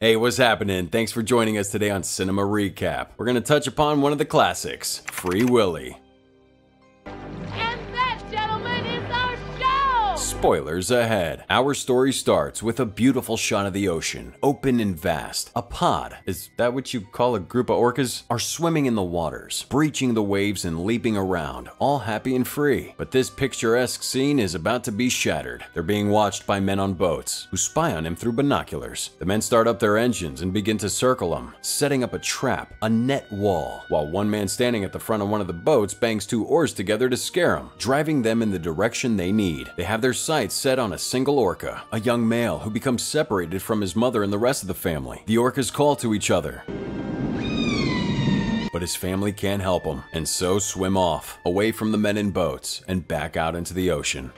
Hey, what's happening? Thanks for joining us today on Cinema Recap. We're going to touch upon one of the classics, Free Willy. And that, gentlemen, is our show! Spoilers ahead. Our story starts with a beautiful shot of the ocean, open and vast. A pod, is that what you call a group of orcas, are swimming in the waters, breaching the waves and leaping around, all happy and free. But this picturesque scene is about to be shattered. They're being watched by men on boats, who spy on him through binoculars. The men start up their engines and begin to circle him, setting up a trap, a net wall, while one man standing at the front of one of the boats bangs two oars together to scare him, driving them in the direction they need. They have their sights set on a single orca, a young male who becomes separated from his mother and the rest of the family. The orcas call to each other, but his family can't help him, and so swim off, away from the men in boats, and back out into the ocean.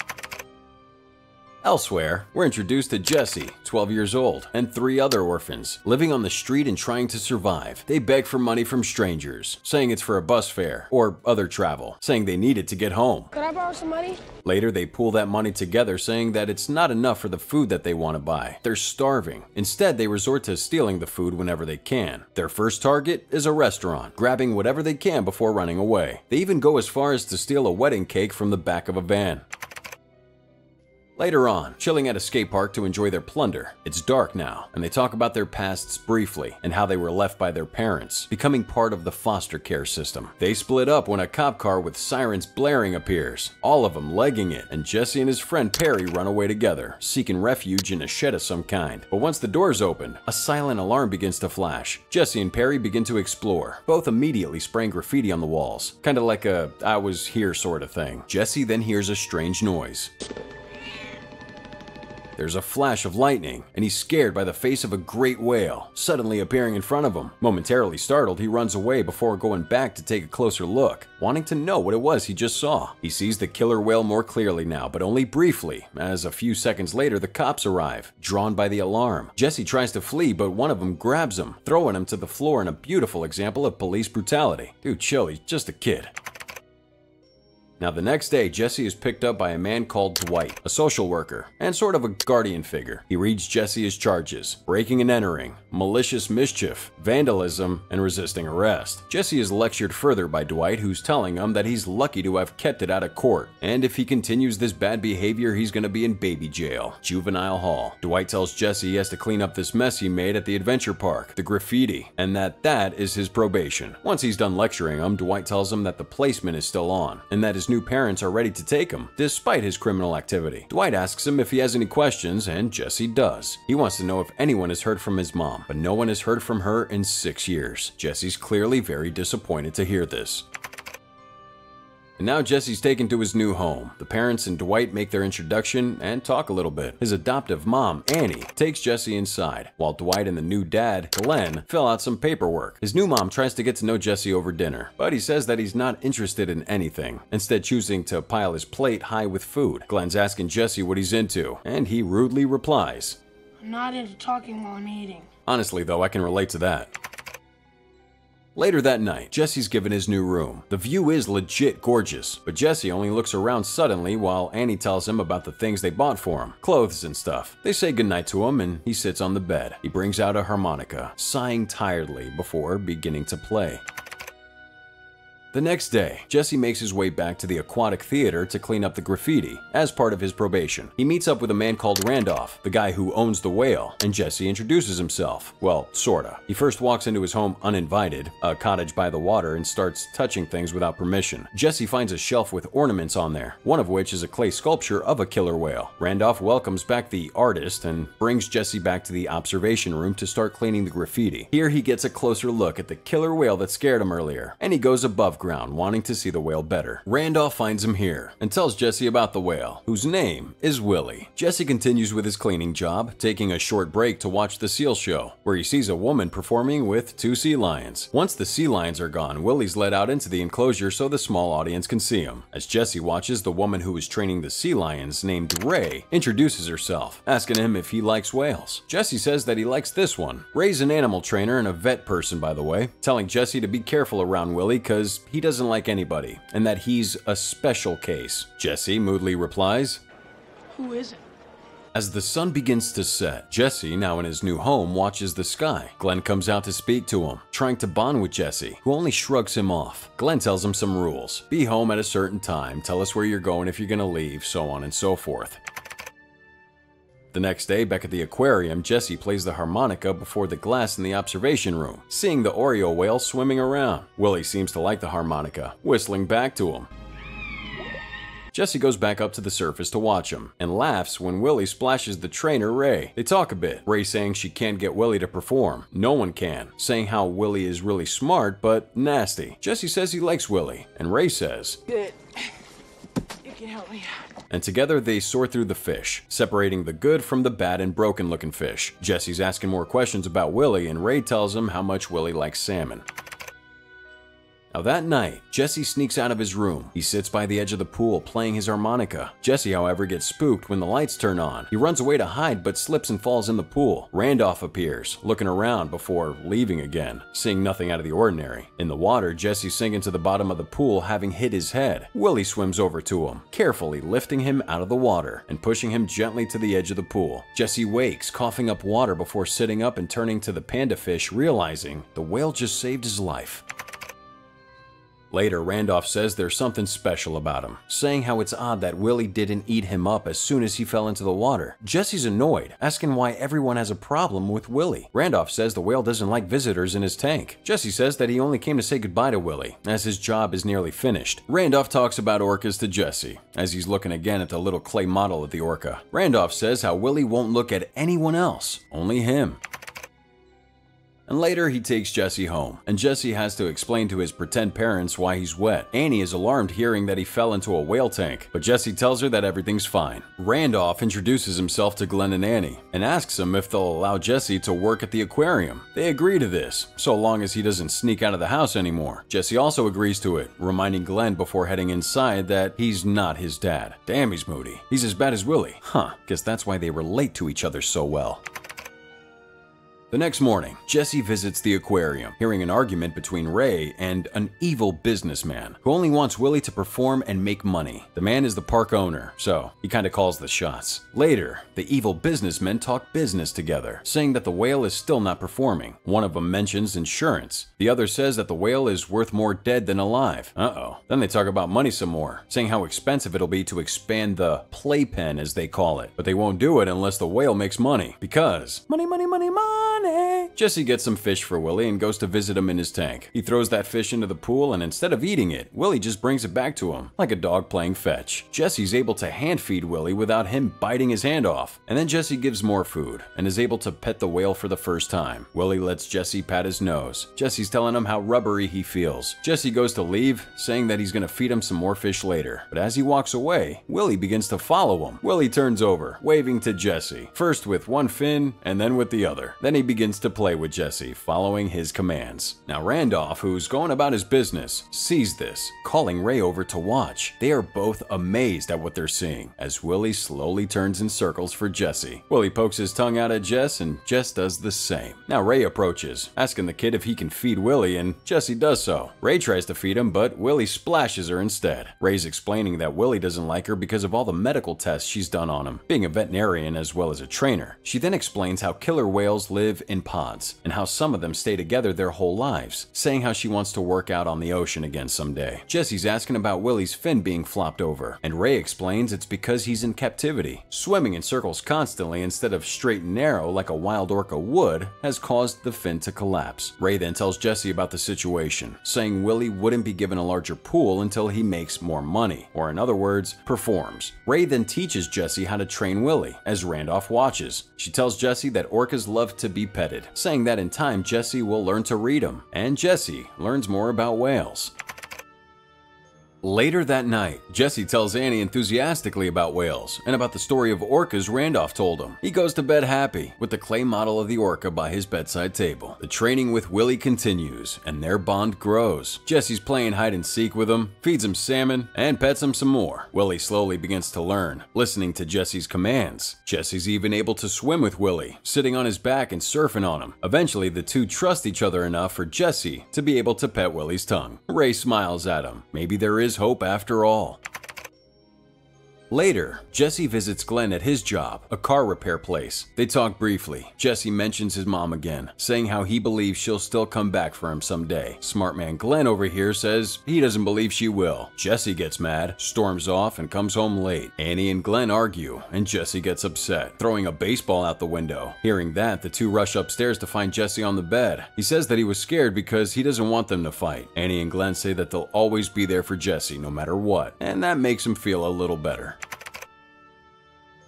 Elsewhere, we're introduced to Jesse, 12 years old, and three other orphans, living on the street and trying to survive. They beg for money from strangers, saying it's for a bus fare or other travel, saying they need it to get home. Could I borrow some money? Later, they pool that money together, saying that it's not enough for the food that they want to buy. They're starving. Instead, they resort to stealing the food whenever they can. Their first target is a restaurant, grabbing whatever they can before running away. They even go as far as to steal a wedding cake from the back of a van. Later on, chilling at a skate park to enjoy their plunder. It's dark now, and they talk about their pasts briefly and how they were left by their parents, becoming part of the foster care system. They split up when a cop car with sirens blaring appears, all of them legging it, and Jesse and his friend Perry run away together, seeking refuge in a shed of some kind. But once the doors open, a silent alarm begins to flash. Jesse and Perry begin to explore, both immediately spraying graffiti on the walls, kinda like a "I was here" sort of thing. Jesse then hears a strange noise. There's a flash of lightning, and he's scared by the face of a great whale suddenly appearing in front of him. Momentarily startled, he runs away before going back to take a closer look, wanting to know what it was he just saw. He sees the killer whale more clearly now, but only briefly, as a few seconds later the cops arrive, drawn by the alarm. Jesse tries to flee, but one of them grabs him, throwing him to the floor in a beautiful example of police brutality. Dude, chill, he's just a kid. Now the next day, Jesse is picked up by a man called Dwight, a social worker, and sort of a guardian figure. He reads Jesse his charges: breaking and entering, malicious mischief, vandalism, and resisting arrest. Jesse is lectured further by Dwight, who's telling him that he's lucky to have kept it out of court, and if he continues this bad behavior, he's gonna be in baby jail, juvenile hall. Dwight tells Jesse he has to clean up this mess he made at the adventure park, the graffiti, and that is his probation. Once he's done lecturing him, Dwight tells him that the placement is still on, and that his new parents are ready to take him, despite his criminal activity. Dwight asks him if he has any questions, and Jesse does. He wants to know if anyone has heard from his mom, but no one has heard from her in 6 years. Jesse's clearly very disappointed to hear this. And now Jesse's taken to his new home. The parents and Dwight make their introduction and talk a little bit. His adoptive mom, Annie, takes Jesse inside, while Dwight and the new dad, Glenn, fill out some paperwork. His new mom tries to get to know Jesse over dinner, but he says that he's not interested in anything, instead choosing to pile his plate high with food. Glenn's asking Jesse what he's into, and he rudely replies, I'm not into talking while I'm eating. Honestly though, I can relate to that. Later that night, Jesse's given his new room. The view is legit gorgeous, but Jesse only looks around suddenly while Annie tells him about the things they bought for him, clothes and stuff. They say goodnight to him and he sits on the bed. He brings out a harmonica, sighing tiredly before beginning to play. The next day, Jesse makes his way back to the aquatic theater to clean up the graffiti as part of his probation. He meets up with a man called Randolph, the guy who owns the whale, and Jesse introduces himself. Well, sorta. He first walks into his home uninvited, a cottage by the water, and starts touching things without permission. Jesse finds a shelf with ornaments on there, one of which is a clay sculpture of a killer whale. Randolph welcomes back the artist and brings Jesse back to the observation room to start cleaning the graffiti. Here he gets a closer look at the killer whale that scared him earlier, and he goes above ground, wanting to see the whale better. Randolph finds him here and tells Jesse about the whale, whose name is Willy. Jesse continues with his cleaning job, taking a short break to watch the seal show, where he sees a woman performing with two sea lions. Once the sea lions are gone, Willy's let out into the enclosure so the small audience can see him. As Jesse watches, the woman who is training the sea lions, named Ray, introduces herself, asking him if he likes whales. Jesse says that he likes this one. Ray's an animal trainer and a vet person, by the way, telling Jesse to be careful around Willy because he doesn't like anybody, and that he's a special case. Jesse moodily replies, Who is it? As the sun begins to set, Jesse, now in his new home, watches the sky. Glenn comes out to speak to him, trying to bond with Jesse, who only shrugs him off. Glenn tells him some rules. Be home at a certain time, tell us where you're going if you're gonna leave, so on and so forth. The next day, back at the aquarium, Jesse plays the harmonica before the glass in the observation room, seeing the Oreo whale swimming around. Willy seems to like the harmonica, whistling back to him. Jesse goes back up to the surface to watch him, and laughs when Willy splashes the trainer, Ray. They talk a bit, Ray saying she can't get Willy to perform. No one can, saying how Willy is really smart but nasty. Jesse says he likes Willy, and Ray says, "Good. You can help me out." And together they sort through the fish, separating the good from the bad and broken looking fish. Jesse's asking more questions about Willy, and Ray tells him how much Willy likes salmon. Now that night, Jesse sneaks out of his room. He sits by the edge of the pool playing his harmonica. Jesse, however, gets spooked when the lights turn on. He runs away to hide but slips and falls in the pool. Randolph appears, looking around before leaving again, seeing nothing out of the ordinary. In the water, Jesse sinks into the bottom of the pool, having hit his head. Willy swims over to him, carefully lifting him out of the water and pushing him gently to the edge of the pool. Jesse wakes, coughing up water before sitting up and turning to the panda fish, realizing the whale just saved his life. Later, Randolph says there's something special about him, saying how it's odd that Willy didn't eat him up as soon as he fell into the water. Jesse's annoyed, asking why everyone has a problem with Willy. Randolph says the whale doesn't like visitors in his tank. Jesse says that he only came to say goodbye to Willy, as his job is nearly finished. Randolph talks about orcas to Jesse, as he's looking again at the little clay model of the orca. Randolph says how Willy won't look at anyone else, only him. And later, he takes Jesse home, and Jesse has to explain to his pretend parents why he's wet. Annie is alarmed hearing that he fell into a whale tank, but Jesse tells her that everything's fine. Randolph introduces himself to Glenn and Annie, and asks them if they'll allow Jesse to work at the aquarium. They agree to this, so long as he doesn't sneak out of the house anymore. Jesse also agrees to it, reminding Glenn before heading inside that he's not his dad. Damn, he's moody. He's as bad as Willy. Huh, guess that's why they relate to each other so well. The next morning, Jesse visits the aquarium, hearing an argument between Ray and an evil businessman who only wants Willy to perform and make money. The man is the park owner, so he kinda calls the shots. Later, the evil businessmen talk business together, saying that the whale is still not performing. One of them mentions insurance. The other says that the whale is worth more dead than alive. Uh-oh. Then they talk about money some more, saying how expensive it'll be to expand the playpen, as they call it. But they won't do it unless the whale makes money, because money, money, money, money. Jesse gets some fish for Willy and goes to visit him in his tank. He throws that fish into the pool, and instead of eating it, Willy just brings it back to him, like a dog playing fetch. Jesse's able to hand feed Willy without him biting his hand off. And then Jesse gives more food, and is able to pet the whale for the first time. Willy lets Jesse pat his nose. Jesse's telling him how rubbery he feels. Jesse goes to leave, saying that he's gonna feed him some more fish later. But as he walks away, Willy begins to follow him. Willy turns over, waving to Jesse, first with one fin, and then with the other. Then he begins to play with Jesse, following his commands. Now Randolph, who's going about his business, sees this, calling Ray over to watch. They are both amazed at what they're seeing, as Willy slowly turns in circles for Jesse. Willy pokes his tongue out at Jess, and Jess does the same. Now Ray approaches, asking the kid if he can feed Willy, and Jesse does so. Ray tries to feed him, but Willy splashes her instead. Ray's explaining that Willy doesn't like her because of all the medical tests she's done on him, being a veterinarian as well as a trainer. She then explains how killer whales live in pods, and how some of them stay together their whole lives, saying how she wants to work out on the ocean again someday. Jesse's asking about Willy's fin being flopped over, and Ray explains it's because he's in captivity. Swimming in circles constantly instead of straight and narrow like a wild orca would has caused the fin to collapse. Ray then tells Jesse about the situation, saying Willy wouldn't be given a larger pool until he makes more money, or in other words, performs. Ray then teaches Jesse how to train Willy, as Randolph watches. She tells Jesse that orcas love to be petted, saying that in time Jesse will learn to read them, and Jesse learns more about whales. Later that night, Jesse tells Annie enthusiastically about whales and about the story of orcas Randolph told him. He goes to bed happy, with the clay model of the orca by his bedside table. The training with Willy continues, and their bond grows. Jesse's playing hide and seek with him, feeds him salmon, and pets him some more. Willy slowly begins to learn, listening to Jesse's commands. Jesse's even able to swim with Willy, sitting on his back and surfing on him. Eventually, the two trust each other enough for Jesse to be able to pet Willy's tongue. Ray smiles at him. Maybe there is hope after all. Later, Jesse visits Glenn at his job, a car repair place. They talk briefly. Jesse mentions his mom again, saying how he believes she'll still come back for him someday. Smart man Glenn over here says he doesn't believe she will. Jesse gets mad, storms off, and comes home late. Annie and Glenn argue, and Jesse gets upset, throwing a baseball out the window. Hearing that, the two rush upstairs to find Jesse on the bed. He says that he was scared because he doesn't want them to fight. Annie and Glenn say that they'll always be there for Jesse no matter what, and that makes him feel a little better.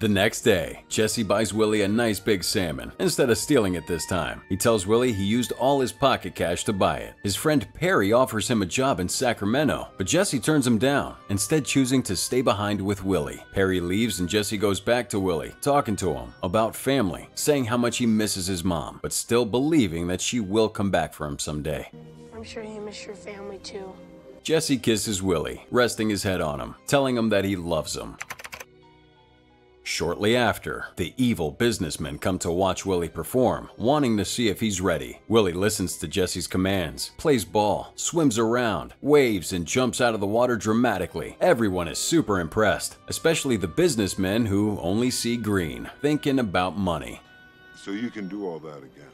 The next day, Jesse buys Willie a nice big salmon, instead of stealing it this time. He tells Willie he used all his pocket cash to buy it. His friend Perry offers him a job in Sacramento, but Jesse turns him down, instead choosing to stay behind with Willie. Perry leaves and Jesse goes back to Willie, talking to him about family, saying how much he misses his mom, but still believing that she will come back for him someday. I'm sure you miss your family too. Jesse kisses Willie, resting his head on him, telling him that he loves him. Shortly after, the evil businessmen come to watch Willie perform, wanting to see if he's ready. Willie listens to Jesse's commands, plays ball, swims around, waves, and jumps out of the water dramatically. Everyone is super impressed, especially the businessmen who only see green, thinking about money. So you can do all that again.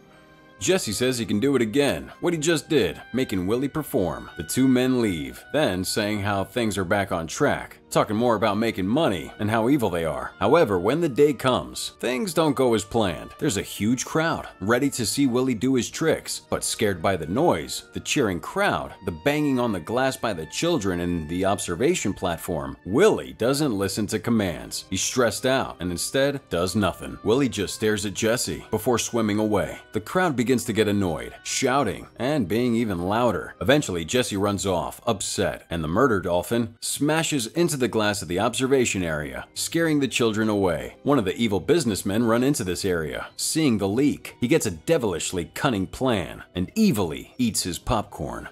Jesse says he can do it again, what he just did, making Willie perform. The two men leave, then saying how things are back on track, talking more about making money and how evil they are. However, when the day comes, things don't go as planned. There's a huge crowd, ready to see Willie do his tricks, but scared by the noise, the cheering crowd, the banging on the glass by the children and the observation platform. Willie doesn't listen to commands. He's stressed out and instead does nothing. Willie just stares at Jesse before swimming away. The crowd begins to get annoyed, shouting and being even louder. Eventually, Jesse runs off, upset, and the murder dolphin smashes into the glass of the observation area, scaring the children away. One of the evil businessmen run into this area. Seeing the leak, he gets a devilishly cunning plan and evilly eats his popcorn.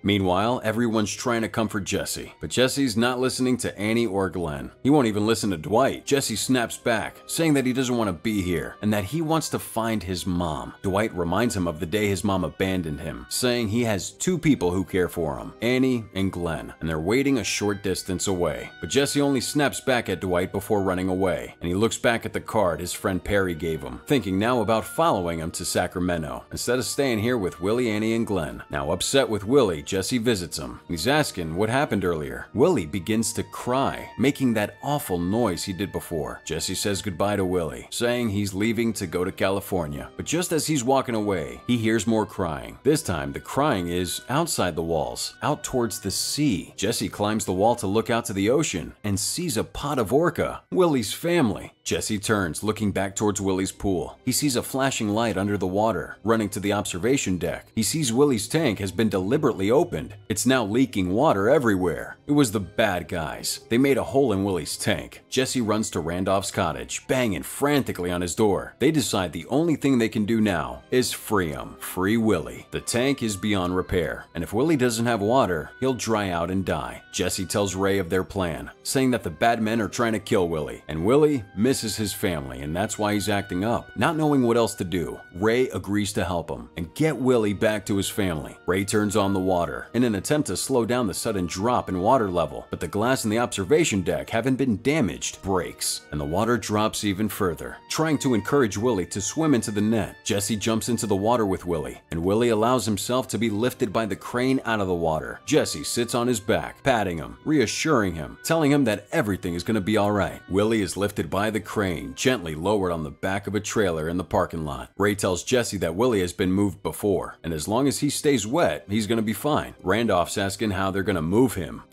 Meanwhile, everyone's trying to comfort Jesse, but Jesse's not listening to Annie or Glenn. He won't even listen to Dwight. Jesse snaps back, saying that he doesn't want to be here and that he wants to find his mom. Dwight reminds him of the day his mom abandoned him, saying he has two people who care for him, Annie and Glenn, and they're waiting a short distance away. But Jesse only snaps back at Dwight before running away, and he looks back at the card his friend Perry gave him, thinking now about following him to Sacramento, instead of staying here with Willie, Annie, and Glenn. Now upset with Willie, Jesse visits him. He's asking what happened earlier. Willie begins to cry, making that awful noise he did before. Jesse says goodbye to Willie, saying he's leaving to go to California. But just as he's walking away, he hears more crying. This time, the crying is outside the walls, out towards the sea. Jesse climbs the wall to look out to the ocean and sees a pod of orca, Willie's family. Jesse turns, looking back towards Willie's pool. He sees a flashing light under the water. Running to the observation deck, he sees Willie's tank has been deliberately opened. It's now leaking water everywhere. It was the bad guys. They made a hole in Willie's tank. Jesse runs to Randolph's cottage, banging frantically on his door. They decide the only thing they can do now is free him. Free Willie. The tank is beyond repair, and if Willie doesn't have water, he'll dry out and die. Jesse tells Ray of their plan, saying that the bad men are trying to kill Willie, and Willie misses his family, and that's why he's acting up. Not knowing what else to do, Ray agrees to help him and get Willie back to his family. Ray turns on the water in an attempt to slow down the sudden drop in water level, but the glass in the observation deck, having been damaged, breaks, and the water drops even further. Trying to encourage Willie to swim into the net, Jesse jumps into the water with Willie, and Willie allows himself to be lifted by the crane out of the water. Jesse sits on his back, patting him, reassuring him, telling him that everything is going to be alright. Willie is lifted by the crane, gently lowered on the back of a trailer in the parking lot. Ray tells Jesse that Willie has been moved before, and as long as he stays wet, he's going to be fine. Randolph's asking how they're going to move him.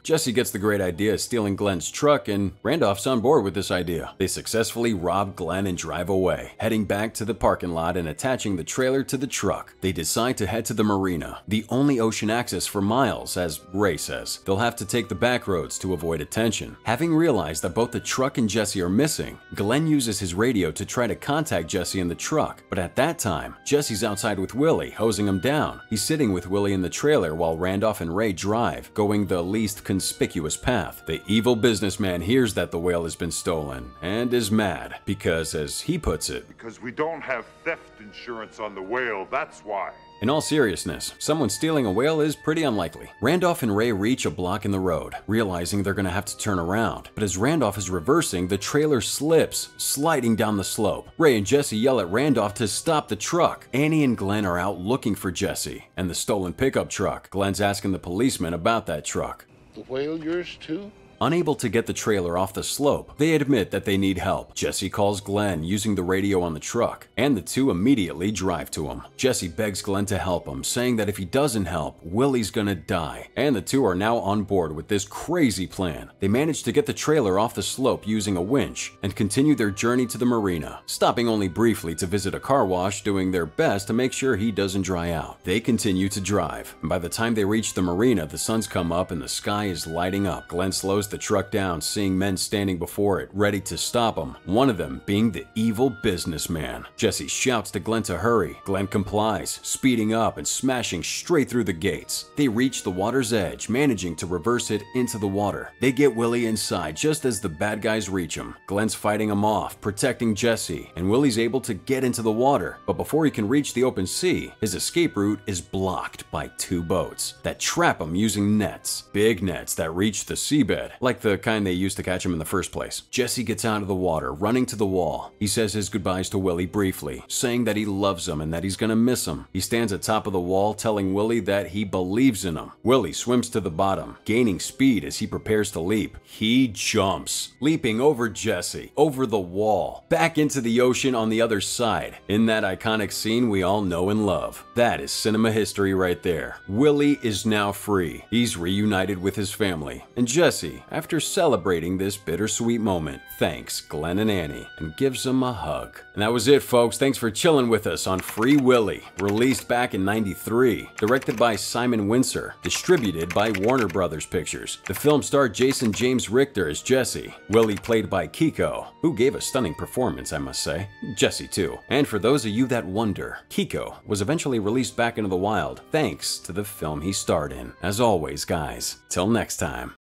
Jesse gets the great idea of stealing Glenn's truck, and Randolph's on board with this idea. They successfully rob Glenn and drive away, heading back to the parking lot and attaching the trailer to the truck. They decide to head to the marina, the only ocean access for miles, as Ray says. They'll have to take the back roads to avoid attention. Having realized that both the truck and Jesse are missing, Glenn uses his radio to try to contact Jesse in the truck, but at that time, Jesse's outside with Willie, hosing him down. He's sitting with Willie in the trailer while Randolph and Ray drive, going the least conspicuous path. The evil businessman hears that the whale has been stolen and is mad because, as he puts it, Because we don't have theft insurance on the whale, that's why. In all seriousness, someone stealing a whale is pretty unlikely. Randolph and Ray reach a block in the road, realizing they're gonna have to turn around. But as Randolph is reversing, the trailer slips, sliding down the slope. Ray and Jesse yell at Randolph to stop the truck. Annie and Glenn are out looking for Jesse and the stolen pickup truck. Glenn's asking the policeman about that truck. The whale yours too? Unable to get the trailer off the slope, they admit that they need help. Jesse calls Glenn using the radio on the truck, and the two immediately drive to him. Jesse begs Glenn to help him, saying that if he doesn't help, Willy's gonna die. And the two are now on board with this crazy plan. They manage to get the trailer off the slope using a winch, and continue their journey to the marina, stopping only briefly to visit a car wash, doing their best to make sure he doesn't dry out. They continue to drive, and by the time they reach the marina, the sun's come up and the sky is lighting up. Glenn slows the truck down, seeing men standing before it, ready to stop him, one of them being the evil businessman. Jesse shouts to Glenn to hurry. Glenn complies, speeding up and smashing straight through the gates. They reach the water's edge, managing to reverse it into the water. They get Willy inside just as the bad guys reach him. Glenn's fighting him off, protecting Jesse, and Willy's able to get into the water. But before he can reach the open sea, his escape route is blocked by two boats that trap him using nets. Big nets that reach the seabed, like the kind they used to catch him in the first place. Jesse gets out of the water, running to the wall. He says his goodbyes to Willy briefly, saying that he loves him and that he's gonna miss him. He stands at top of the wall, telling Willy that he believes in him. Willy swims to the bottom, gaining speed as he prepares to leap. He jumps, leaping over Jesse, over the wall, back into the ocean on the other side, in that iconic scene we all know and love. That is cinema history right there. Willy is now free. He's reunited with his family, and Jesse, after celebrating this bittersweet moment, thanks Glenn and Annie and gives them a hug. And that was it, folks. Thanks for chilling with us on Free Willy, released back in '93, directed by Simon Windsor, distributed by Warner Brothers Pictures. The film starred Jason James Richter as Jesse, Willy played by Kiko, who gave a stunning performance, I must say. Jesse too. And for those of you that wonder, Kiko was eventually released back into the wild thanks to the film he starred in. As always, guys, till next time.